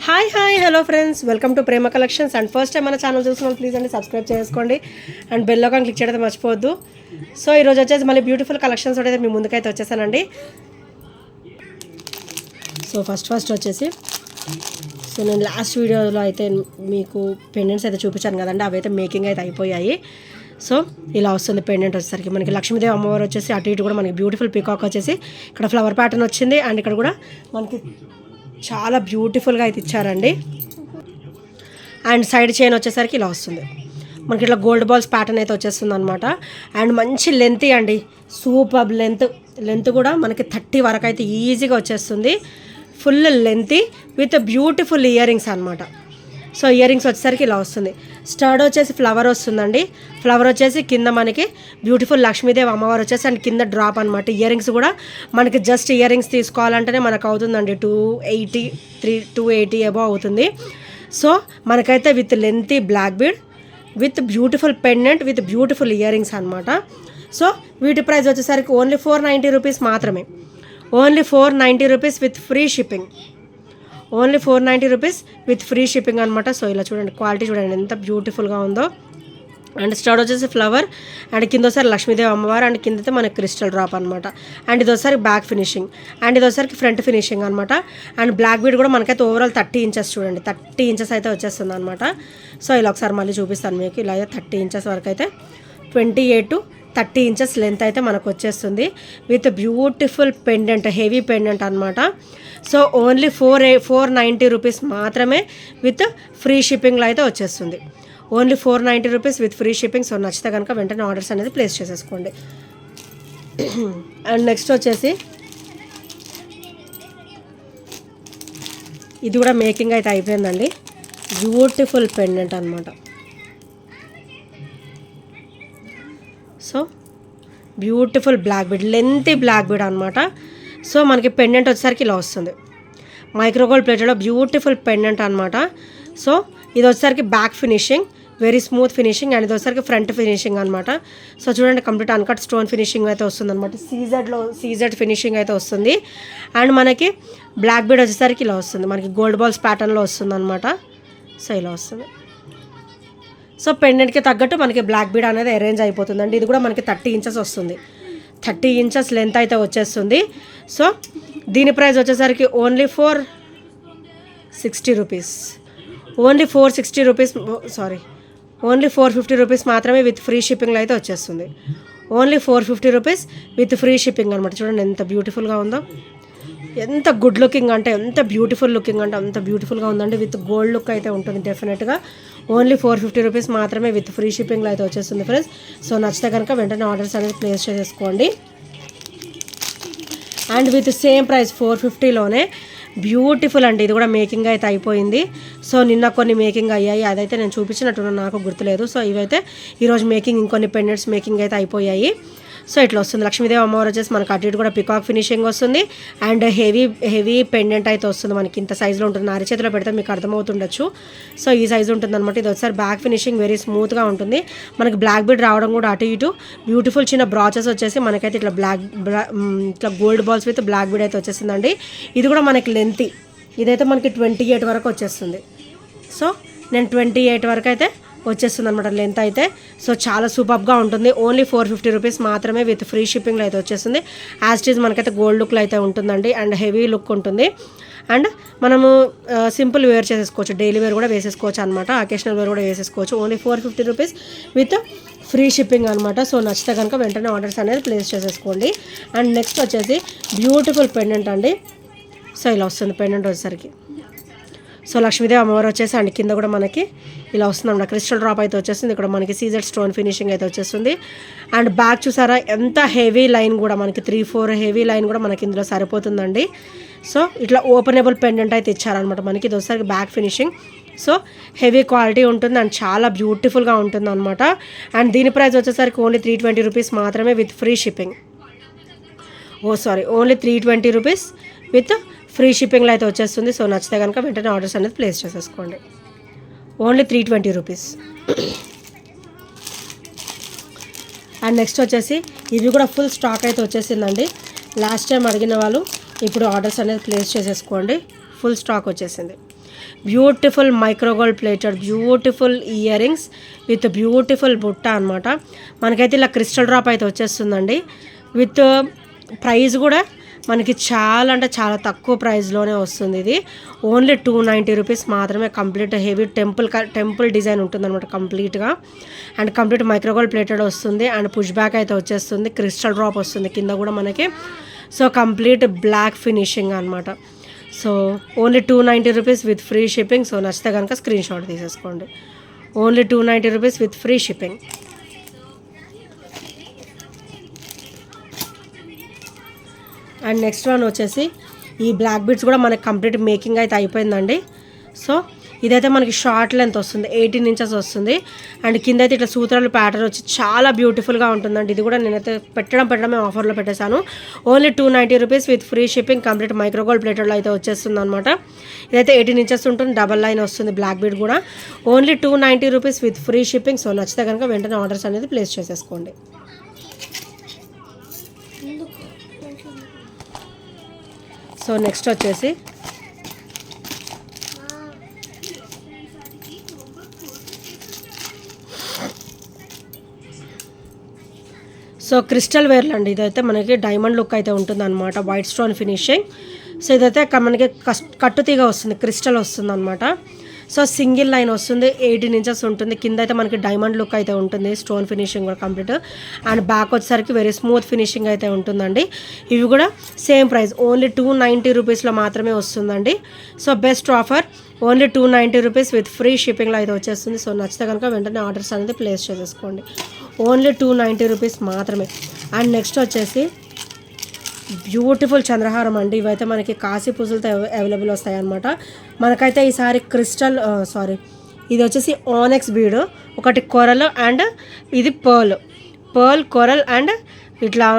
Hi hello friends, welcome to Prema collections. And first time మన channel చూస్తున్నాం please అండి subscribe చేసుకోండి and bell icon click చేయడం మర్చిపోవద్దు. సో ఈరోజు వచ్చేసి మళ్ళీ బ్యూటిఫుల్ కలెక్షన్స్ అయితే మీ ముందుకైతే వచ్చేసానండి. సో ఫస్ట్ వచ్చేసి నేను లాస్ట్ వీడియోలో అయితే మీకు పెండెంట్స్ అయితే చూపించాను కదండి, అవి అయితే మేకింగ్ అయితే అయిపోయాయి. సో ఇలా వస్తుంది పెండెంట్ వచ్చేసరికి మనకి లక్ష్మీదేవి అమ్మవారు వచ్చేసి అటు ఇటు కూడా మనకి బ్యూటిఫుల్ పీకాక్ వచ్చేసి ఇక్కడ ఫ్లవర్ ప్యాటర్న్ వచ్చింది. అండ్ ఇక్కడ కూడా మనకి చాలా బ్యూటిఫుల్గా అయితే ఇచ్చారండి. అండ్ సైడ్ చైన్ వచ్చేసరికి ఇలా వస్తుంది మనకి, ఇట్లా గోల్డ్ బాల్స్ ప్యాటర్న్ అయితే వచ్చేస్తుంది అనమాట. అండ్ మంచి లెంత్ అండి, సూపర్ లెంత్ కూడా మనకి 30 వరకు అయితే ఈజీగా వచ్చేస్తుంది. Full length with beautiful earrings అనమాట. సో ఇయర్ రింగ్స్ వచ్చేసరికి ఇలా వస్తుంది. స్టర్డ్ వచ్చేసి ఫ్లవర్ వస్తుందండి. ఫ్లవర్ వచ్చేసి కింద మనకి బ్యూటిఫుల్ లక్ష్మీదేవి అమ్మవారు వచ్చేసి అండ్ కింద డ్రాప్ అనమాట. ఇయర్ రింగ్స్ కూడా మనకి జస్ట్ ఇయర్ రింగ్స్ తీసుకోవాలంటేనే మనకు అవుతుందండి 280 అబౌవ్ అవుతుంది. సో మనకైతే with lengthy black bead with beautiful pendant with beautiful earrings అనమాట. సో వీటి ప్రైస్ వచ్చేసరికి ఓన్లీ 490 రూపీస్ మాత్రమే. Only 490 rupees with free shipping. Only 490 rupees with free shipping అనమాట. సో ఇలా చూడండి, క్వాలిటీ చూడండి ఎంత బ్యూటిఫుల్గా ఉందో. అండ్ స్టార్ట్ వచ్చేసి ఫ్లవర్ అండ్ కింద ఒకసారి లక్ష్మీదేవి అమ్మవారు అండ్ కిందతే మనకి క్రిస్టల్ డ్రాప్ అనమాట. అండ్ ఇది ఒకసారి బ్యాక్ ఫినిషింగ్ అండ్ ఇది ఒకసారి ఫ్రంట్ ఫినిషింగ్ అనమాట. అండ్ బ్లాక్ బీడ్ కూడా మనకైతే ఓవరాల్ 30 ఇంచెస్ చూడండి, 30 ఇంచెస్ అయితే వచ్చేస్తుంది అనమాట. సో ఇలా ఒకసారి మళ్ళీ చూపిస్తాను మీకు. ఇలా 30 ఇంచెస్ వరకు అయితే 28 to 30 ఇంచెస్ లెంత్ అయితే మనకు వచ్చేస్తుంది with beautiful pendant, heavy pendant అనమాట. సో ఓన్లీ 490 రూపీస్ మాత్రమే విత్ ఫ్రీ షిప్పింగ్లో అయితే వచ్చేస్తుంది. Only 490 rupees with free shipping. So నచ్చితే కనుక వెంటనే ఆర్డర్స్ అనేది ప్లేస్ చేసేసుకోండి. అండ్ నెక్స్ట్ వచ్చేసి ఇది కూడా మేకింగ్ అయితే అయిపోయిందండి. బ్యూటిఫుల్ పెండెంట్ అనమాట. So beautiful black bead, lengthy black bead అనమాట. సో మనకి పెండెంట్ వచ్చేసరికి ఇలా వస్తుంది. మైక్రోగోల్డ్ ప్లేటెడ్లో బ్యూటిఫుల్ పెండెంట్ అనమాట. సో ఇది వచ్చేసరికి back finishing, very smooth finishing. And ఇది వచ్చేసరికి ఫ్రంట్ ఫినిషింగ్ అనమాట. సో చూడండి, కంప్లీట్ అన్కట్ స్టోన్ ఫినిషింగ్ అయితే వస్తుంది అనమాట. సీజెడ్ ఫినిషింగ్ అయితే వస్తుంది. అండ్ మనకి బ్లాక్ బీడ్ వచ్చేసరికి ఇలా వస్తుంది, మనకి గోల్డ్ బాల్స్ ప్యాటర్న్లో వస్తుంది అనమాట. సో ఇలా వస్తుంది. సో పెండెంట్కి తగ్గట్టు మనకి బ్లాక్ బీడ్ అనేది అరేంజ్ అయిపోతుందండి. ఇది కూడా మనకి 30 ఇంచెస్ వస్తుంది, 30 ఇంచెస్ లెంత్ అయితే వచ్చేస్తుంది. సో దీని ప్రైస్ వచ్చేసరికి only 460 rupees. Only 460 rupees, only 450 rupees మాత్రమే విత్ ఫ్రీ షిప్పింగ్లో అయితే వచ్చేస్తుంది. Only 450 rupees with free shipping అనమాట. చూడండి ఎంత బ్యూటిఫుల్గా ఉందో, ఎంత గుడ్ లుకింగ్ అంటే ఎంత బ్యూటిఫుల్ లుకింగ్ అంటే అంత బ్యూటిఫుల్గా ఉందండి. విత్ గోల్డ్ లుక్ అయితే ఉంటుంది డెఫినెట్గా. ఓన్లీ 450 రూపీస్ మాత్రమే విత్ ఫ్రీ షిప్పింగ్లో అయితే వచ్చేస్తుంది ఫ్రెండ్స్. సో నచ్చితే కనుక వెంటనే ఆర్డర్స్ అనేది ప్లేస్ చేసేసుకోండి. అండ్ విత్ సేమ్ ప్రైస్ 450లోనే బ్యూటిఫుల్ అండి. ఇది కూడా మేకింగ్ అయితే అయిపోయింది. సో నిన్న కొన్ని మేకింగ్ అయ్యాయి, అదైతే నేను చూపించినట్టున్నా, నాకు గుర్తులేదు. సో ఇవైతే ఈరోజు మేకింగ్, ఇంకొన్ని పెండెంట్స్ మేకింగ్ అయితే అయిపోయాయి. సో ఇట్లా వస్తుంది. లక్ష్మీదేవి అమ్మవారు వచ్చేసి మనకు అటు ఇటు కూడా పికాక్ ఫినిషింగ్ వస్తుంది. అండ్ హెవీ పెండెంట్ అయితే వస్తుంది. మనకి ఇంత సైజులో ఉంటుంది, అరచేతిలో పెడితే మీకు అర్థమవుతుండొచ్చు. సో ఈ సైజు ఉంటుంది అనమాట. ఇది ఒకసారి బ్యాక్ ఫినిషింగ్ వెరీ స్మూత్గా ఉంటుంది. మనకి బ్లాక్ బీడ్ రావడం కూడా అటు ఇటు బ్యూటిఫుల్ చిన్న బ్రాచెస్ వచ్చేసి మనకైతే ఇట్లా ఇట్లా gold balls with black bead అయితే వచ్చేసిందండి. ఇది కూడా మనకి లెంతీ, ఇదైతే మనకి 28 వరకు వచ్చేస్తుంది. సో నేను 28 వరకు అయితే వచ్చేస్తుంది అనమాట లెంత్ అయితే. సో చాలా సూపర్గా ఉంటుంది. ఓన్లీ 450 రూపీస్ మాత్రమే విత్ ఫ్రీ షిప్పింగ్లో అయితే వచ్చేస్తుంది. యాజ్ ఇట్ ఈజ్ మనకైతే గోల్డ్ లుక్లో అయితే ఉంటుందండి. అండ్ హెవీ లుక్ ఉంటుంది. అండ్ మనము సింపుల్ వేర్ చేసేసుకోవచ్చు, డైలీ వేర్ కూడా వేసేసుకోవచ్చు అనమాట, అకేషనల్ వేర్ కూడా వేసేసుకోవచ్చు. Only 450 rupees with free shipping అనమాట. సో నచ్చితే కనుక వెంటనే ఆర్డర్స్ అనేది ప్లేస్ చేసేసుకోండి. అండ్ నెక్స్ట్ వచ్చేసి బ్యూటిఫుల్ పెండెంట్ అండి. సో ఇలా వస్తుంది పెండెంట్ వచ్చేసరికి. సో లక్ష్మీదేవి అమ్మవారు వచ్చేసి అండ్ కింద కూడా మనకి ఇలా వస్తుంది అన్నమాట. క్రిస్టల్ డ్రాప్ అయితే వచ్చేస్తుంది. ఇక్కడ మనకి సీజెడ్ స్టోన్ ఫినిషింగ్ అయితే వచ్చేస్తుంది. అండ్ బ్యాక్ చూసారా ఎంత హెవీ లైన్ కూడా మనకి 3-4 హెవీ లైన్ కూడా మనకి ఇందులో సరిపోతుందండి. సో ఇట్లా ఓపెనబుల్ పెండెంట్ అయితే ఇచ్చారనమాట మనకి. ఇది వచ్చేసరికి back finishing. So heavy quality ఉంటుంది అండ్ చాలా బ్యూటిఫుల్గా ఉంటుంది అనమాట. అండ్ దీని ప్రైస్ వచ్చేసరికి ఓన్లీ 320 రూపీస్ మాత్రమే with free shipping. Only 320 rupees with free షిప్పింగ్లో అయితే వచ్చేస్తుంది. సో నచ్చితే కనుక వెంటనే ఆర్డర్స్ అనేది ప్లేస్ చేసేసుకోండి. Only 320 rupees. అండ్ నెక్స్ట్ వచ్చేసి ఇవి కూడా ఫుల్ స్టాక్ అయితే వచ్చేసిందండి. లాస్ట్ టైం అడిగిన వాళ్ళు ఇప్పుడు ఆర్డర్స్ అనేది ప్లేస్ చేసేసుకోండి. ఫుల్ స్టాక్ వచ్చేసింది. Beautiful micro gold plated beautiful ear rings with beautiful బుట్ట అనమాట. మనకైతే ఇలా క్రిస్టల్ డ్రాప్ అయితే వచ్చేస్తుందండి. విత్ ప్రైస్ కూడా మనకి చాలా అంటే చాలా తక్కువ ప్రైస్లోనే వస్తుంది. ఇది ఓన్లీ 290 రూపీస్ మాత్రమే. కంప్లీట్ హెవీ టెంపుల్ డిజైన్ ఉంటుంది అనమాట కంప్లీట్గా. అండ్ కంప్లీట్ మైక్రోగోల్డ్ ప్లేటెడ్ వస్తుంది. అండ్ పుష్ బ్యాక్ అయితే వచ్చేస్తుంది. క్రిస్టల్ డ్రాప్ వస్తుంది కింద కూడా మనకి. సో కంప్లీట్ బ్లాక్ ఫినిషింగ్ అనమాట. So only 290 rupees with free shipping. So నచ్చితే కనుక స్క్రీన్ షాట్ తీసేసుకోండి. Only 290 rupees with free shipping. And next one వచ్చేసి ఈ బ్లాక్ బీడ్స్ కూడా మనకి కంప్లీట్ మేకింగ్ అయితే అయిపోయిందండి. సో ఇదైతే మనకి షార్ట్ లెంత్ వస్తుంది, 18 ఇంచెస్ వస్తుంది. అండ్ కింద అయితే ఇట్లా సూత్రాలు ప్యాటర్న్ వచ్చి చాలా బ్యూటిఫుల్గా ఉంటుందండి. ఇది కూడా నేనైతే పెట్టడమే ఆఫర్లో పెట్టేశాను. Only 290 rupees with free shipping. Complete micro gold ప్లేటెడ్లో అయితే వచ్చేస్తుంది అనమాట. ఇదైతే 18 ఇంచెస్ ఉంటుంది, డబల్ లైన్ వస్తుంది బ్లాక్ బీడ్ కూడా. Only 290 rupees with free shipping. So నచ్చితే కనుక వెంటనే ఆర్డర్స్ అనేది ప్లేస్ చేసేసుకోండి. సో నెక్స్ట్ వచ్చేసి సో క్రిస్టల్ వేర్లు అండి. ఇదైతే మనకి డైమండ్ లుక్ అయితే ఉంటుంది అనమాట, వైట్ స్టోన్ ఫినిషింగ్. సో ఇదైతే మనకి కట్టుతీగ వస్తుంది, క్రిస్టల్ వస్తుంది అనమాట. సో సింగిల్ లైన్ వస్తుంది, 18 ఇంచెస్ ఉంటుంది. కింద అయితే మనకి డైమండ్ లుక్ అయితే ఉంటుంది, స్టోన్ ఫినిషింగ్ కూడా కంప్లీట్. అండ్ బ్యాక్ వచ్చేసరికి వెరీ స్మూత్ ఫినిషింగ్ అయితే ఉంటుందండి. ఇవి కూడా సేమ్ ప్రైస్, ఓన్లీ 290 రూపీస్లో మాత్రమే వస్తుందండి. So best offer, only 290 rupees with free షిప్పింగ్లో అయితే వచ్చేస్తుంది. సో నచ్చితే కనుక వెంటనే ఆర్డర్స్ అనేది ప్లేస్ చేసేసుకోండి. ఓన్లీ 290 రూపీస్ మాత్రమే. అండ్ నెక్స్ట్ వచ్చేసి బ్యూటిఫుల్ చంద్రహారం అండి. ఇవైతే మనకి కాశీ పూజలతో అవైలబుల్ వస్తాయి అన్నమాట. మనకైతే ఈసారి ఇది వచ్చేసి ఆనెక్స్ బీడ్, ఒకటి కొరల్ అండ్ ఇది పర్ల్ కొరల్ అండ్ ఇట్లా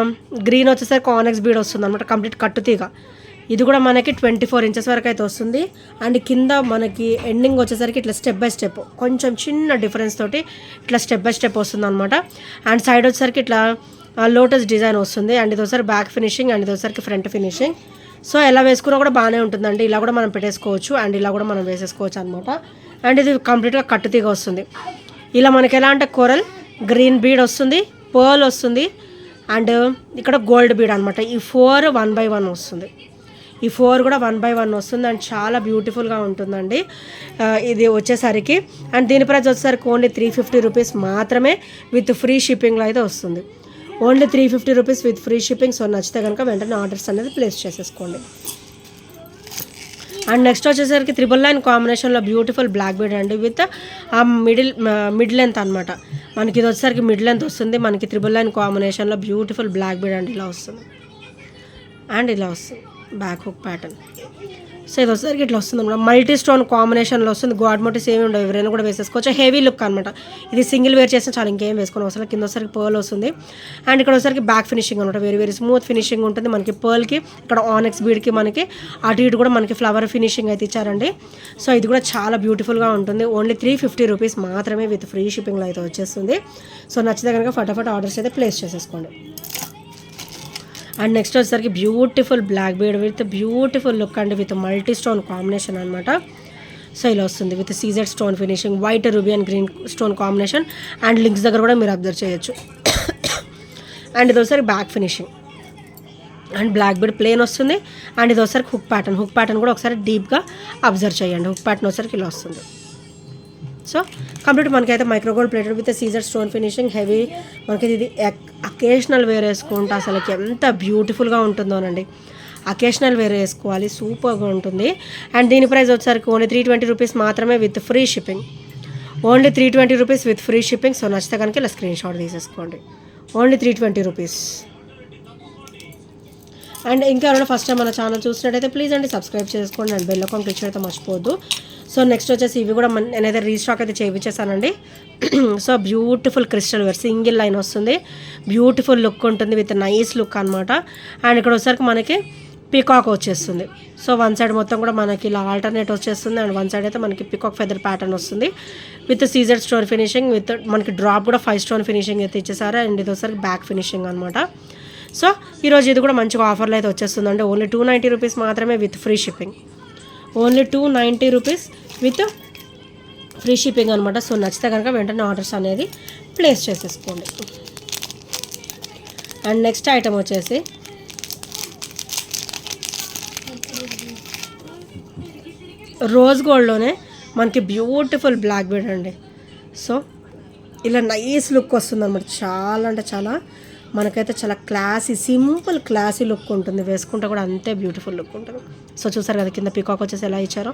గ్రీన్ వచ్చేసరికి ఆనెక్స్ బీడ్ వస్తుంది అనమాట, కంప్లీట్ కట్టుతీగ. ఇది కూడా మనకి 24 ఇంచెస్ వరకు అయితే వస్తుంది. అండ్ కింద మనకి ఎండింగ్ వచ్చేసరికి ఇట్లా స్టెప్ బై స్టెప్ కొంచెం చిన్న డిఫరెన్స్ తోటి ఇట్లా స్టెప్ బై స్టెప్ వస్తుంది అనమాట. అండ్ సైడ్ వచ్చేసరికి ఇట్లా లోటస్ డిజైన్ వస్తుంది. అండ్ ఇది ఒకసారి బ్యాక్ ఫినిషింగ్, అండ్ ఇది ఒకసారికి ఫ్రంట్ ఫినిషింగ్. సో ఎలా వేసుకున్నా కూడా బాగానే ఉంటుందండి. ఇలా కూడా మనం పెట్టేసుకోవచ్చు, అండ్ ఇలా కూడా మనం వేసేసుకోవచ్చు అనమాట. అండ్ ఇది కంప్లీట్గా కట్టుతీగ వస్తుంది. ఇలా మనకి ఎలా అంటే కొరల్ గ్రీన్ బీడ్ వస్తుంది, పర్ల్ వస్తుంది, అండ్ ఇక్కడ గోల్డ్ బీడ్ అనమాట. ఈ 4 1 by 1 వస్తుంది. ఈ 4 కూడా 1 by 1 వస్తుంది. అండ్ చాలా బ్యూటిఫుల్గా ఉంటుందండి ఇది వచ్చేసరికి. అండ్ దీని ప్రైస్ వచ్చేసరికి ఓన్లీ 350 రూపీస్ మాత్రమే విత్ ఫ్రీ షిప్పింగ్లో అయితే వస్తుంది. Only 350 rupees with free shipping. So నచ్చితే కనుక వెంటనే ఆర్డర్స్ అనేది ప్లేస్ చేసేసుకోండి. అండ్ నెక్స్ట్ వచ్చేసరికి 999 కాంబినేషన్లో బ్యూటిఫుల్ బ్లాక్ బీడ్ అండి, విత్ ఆ మిడ్ లెంత్ అనమాట. మనకి ఇది వచ్చేసరికి మిడ్ లెంత్ వస్తుంది. మనకి 999 కాంబినేషన్లో బ్యూటిఫుల్ బ్లాక్ బీడ్ అండి ఇలా వస్తుంది. అండ్ ఇలా వస్తుంది బ్యాక్ హుక్ ప్యాటర్న్. సో ఇది వచ్చేసరికి ఇట్లా వస్తుంది అనమాట. మల్టీ స్టోన్ కాంబినేషన్లో వస్తుంది. గాడ్ మోటివ్స్ ఏమి ఉండవు, ఎవరైనా కూడా వేసేసుకోవచ్చు. హెవీ లుక్ అనమాట. ఇది సింగిల్ వేర్ చేసిన చాలా ఇంకేం వేసుకుని అవసరం. కింద వచ్చేసరికి పర్ల్ వస్తుంది. అండ్ ఇక్కడ వచ్చేసరికి బ్యాక్ ఫినిషింగ్ అనమాట, వెరీ వెరీ స్మూత్ ఫినిషింగ్ ఉంటుంది. మనకి పర్ల్కి ఇక్కడ ఆనెక్స్ బీడ్కి మనకి అటు ఇటు కూడా మనకి ఫ్లవర్ ఫినిషింగ్ అయితే ఇచ్చారండి. సో ఇది కూడా చాలా బ్యూటిఫుల్గా ఉంటుంది. ఓన్లీ 350 రూపీస్ మాత్రమే విత్ ఫ్రీ షిప్పింగ్లో అయితే వచ్చేస్తుంది. సో నచ్చితే కనుక ఫటాఫట్ ఆర్డర్స్ అయితే ప్లేస్ చేసేసుకోండి. అండ్ నెక్స్ట్ వచ్చేసరికి beautiful black bead with beautiful look and with multi stone combination అనమాట. సో ఇలా వస్తుంది with CZ stone finishing, white ruby and green stone combination. And links దగ్గర కూడా మీరు అబ్జర్వ్ చేయొచ్చు. అండ్ ఇది ఒకసారి back finishing and black bead plain వస్తుంది. అండ్ ఇది ఒకసారి హుక్ ప్యాటర్న్ కూడా ఒకసారి డీప్గా అబ్జర్వ్ చేయండి. హుక్ ప్యాటర్న్ ఒకసారికి ఇలా వస్తుంది. సో కంప్లీట్ మనకైతే micro gold plated with CZ stone finishing heavy. మనకి ఇది అకేషనల్ వేర్ వేసుకుంటే అసలుకి ఎంత బ్యూటిఫుల్గా ఉంటుందోనండి. అకేషనల్ వేర్ వేసుకోవాలి, సూపర్గా ఉంటుంది. అండ్ దీని ప్రైస్ వచ్చేసరికి ఓన్లీ 320 రూపీస్ మాత్రమే with free shipping. Only 320 rupees with free shipping. So నచ్చితే కనుక ఇలా స్క్రీన్ షాట్ తీసేసుకోండి. Only 320 rupees. అండ్ ఇంకా ఎవరైనా ఫస్ట్ టైం మన ఛానల్ చూసినట్టయితే ప్లీజ్ అండి సబ్స్క్రైబ్ చేసుకోండి అండ్ బెల్ ఐకాన్ క్లిక్ చేయడం మర్చిపోవద్దు. సో నెక్స్ట్ వచ్చేసి ఇవి కూడా నేనైతే రీస్టాక్ అయితే చేయించేసానండి. So beautiful crystal ware single line వస్తుంది, బ్యూటిఫుల్ లుక్ ఉంటుంది విత్ నైస్ లుక్ అనమాట. అండ్ ఇక్కడ వచ్చేసరికి మనకి పీకాక్ వచ్చేస్తుంది. సో వన్ సైడ్ మొత్తం కూడా మనకి ఇలా ఆల్టర్నేట్ వచ్చేస్తుంది. అండ్ వన్ సైడ్ అయితే మనకి పీకాక్ ఫెదర్ ప్యాటర్న్ వస్తుంది with CZ stone finishing, with మనకి డ్రాప్ కూడా 5 స్టోన్ ఫినిషింగ్ అయితే ఇచ్చేసారు. అండ్ ఇది వచ్చేసరికి బ్యాక్ ఫినిషింగ్ అనమాట. సో ఈరోజు ఇది కూడా మంచిగా ఆఫర్లో అయితే వచ్చేస్తుందండి. ఓన్లీ 290 రూపీస్ మాత్రమే with free shipping. Only 290 rupees with free shipping అనమాట. సో నచ్చితే కనుక వెంటనే ఆర్డర్స్ అనేది ప్లేస్ చేసేసుకోండి. అండ్ నెక్స్ట్ ఐటమ్ వచ్చేసి రోజ్ గోల్డ్లోనే మనకి బ్యూటిఫుల్ బ్లాక్ బీడ్ అండి. సో ఇలా నైస్ లుక్ వస్తుంది అనమాట. చాలా అంటే చాలా మనకైతే చాలా క్లాసీ, సింపుల్ క్లాసీ లుక్ ఉంటుంది. వేసుకుంటే కూడా అంతే బ్యూటిఫుల్ లుక్ ఉంటుంది. సో చూసారు కదా కింద పీకాక్ వచ్చేసి ఎలా ఇచ్చారో.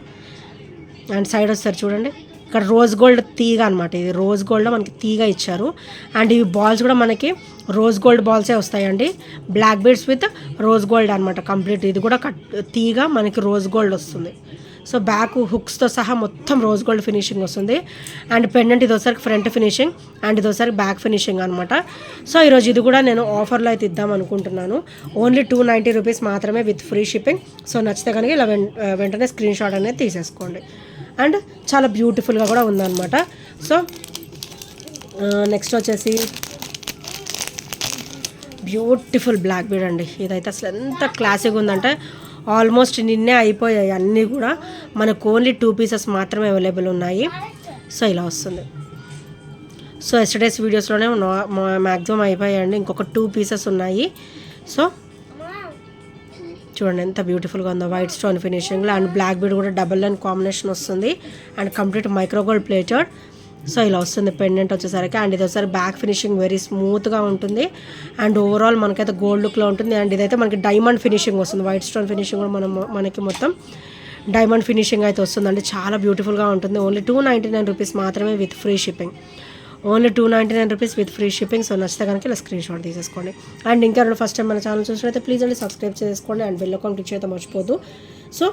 అండ్ సైడ్ వస్తారు చూడండి, ఇక్కడ రోజ్ గోల్డ్ తీగ అనమాట. ఇది రోజ్ గోల్డ్లో మనకి తీగ ఇచ్చారు. అండ్ ఇవి బాల్స్ కూడా మనకి రోజ్ గోల్డ్ బాల్సే వస్తాయండి. Black beads with rose gold అనమాట కంప్లీట్. ఇది కూడా తీగ మనకి రోజ్ గోల్డ్ వస్తుంది. సో బ్యాక్ హుక్స్తో సహా మొత్తం రోజ్ గోల్డ్ ఫినిషింగ్ వస్తుంది. అండ్ పెండెంట్ ఇది ఒకసారి ఫ్రంట్ ఫినిషింగ్ అండ్ ఇది ఒకసారి బ్యాక్ ఫినిషింగ్ అనమాట. సో ఈరోజు ఇది కూడా నేను ఆఫర్లో అయితే ఇద్దాం అనుకుంటున్నాను. ఓన్లీ 290 రూపీస్ మాత్రమే విత్ ఫ్రీ షిప్పింగ్. సో నచ్చితే కనుక ఇలా వెంటనే స్క్రీన్ షాట్ అనేది తీసేసుకోండి. అండ్ చాలా బ్యూటిఫుల్గా కూడా ఉందన్నమాట. సో నెక్స్ట్ వచ్చేసి బ్యూటిఫుల్ బ్లాక్ బీడ్ అండి. ఇదైతే అసలు ఎంత క్లాసిక్గా ఉందంటే ఆల్మోస్ట్ నిన్నే అయిపోయాయి అన్నీ కూడా. మనకు ఓన్లీ 2 పీసెస్ మాత్రమే అవైలబుల్ ఉన్నాయి. సో ఇలా వస్తుంది. సో ఎస్టర్డేస్ వీడియోస్లోనే మ్యాక్సిమం అయిపోయాయండి. ఇంకొక 2 పీసెస్ ఉన్నాయి. సో చూడండి ఎంత బ్యూటిఫుల్గా ఉందో వైట్ స్టోన్ ఫినిషింగ్లో. అండ్ బ్లాక్ బీడ్ కూడా డబుల్ లైన్ కాంబినేషన్ వస్తుంది. And complete micro gold plated. So ఇలా వస్తుంది పెండెంట్ వచ్చేసరికి. అండ్ ఇది ఒకసారి బ్యాక్ ఫినిషింగ్ వెరీ స్మూత్గా ఉంటుంది. అండ్ ఓవరాల్ మనకైతే గోల్డ్ లుక్లో ఉంటుంది. అండ్ ఇదైతే మనకి డైమండ్ ఫినిషింగ్ వస్తుంది. వైట్ స్టోన్ ఫినిషింగ్ కూడా మనకి మొత్తం డైమండ్ ఫినిషింగ్ అయితే వస్తుందండి. చాలా బ్యూటిఫుల్గా ఉంటుంది. ఓన్లీ 299 రూపీస్ మాత్రమే with free shipping. Only 299 rupees with free shipping. So నచ్చితే కనుక ఇలా స్క్రీన్ షాట్ తీసేసుకోండి. అండ్ ఇంకా ఫస్ట్ టైం మన ఛానల్ చూసినట్లయితే ప్లీజ్ అండి సబ్స్క్రైబ్ చేసుకోండి. అండ్ బెల్ ఐకాన్ క్లిక్ చేయడం మర్చిపోదు. సో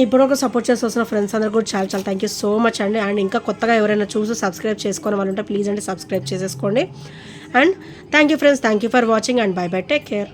ఇప్పుడు ఒక సపోర్ట్ చేసి వస్తున్న ఫ్రెండ్స్ అందరూ కూడా చాలా చాలా థ్యాంక్ యూ సో మచ్ అండి. అండ్ ఇంకా కొత్తగా ఎవరైనా చూసి సబ్స్క్రైబ్ చేసుకునే వాళ్ళు ఉంటే ప్లీజ్ అండి సబ్స్క్రైబ్ చేసేసుకోండి. And thank you friends, thank you for watching and by by, take care.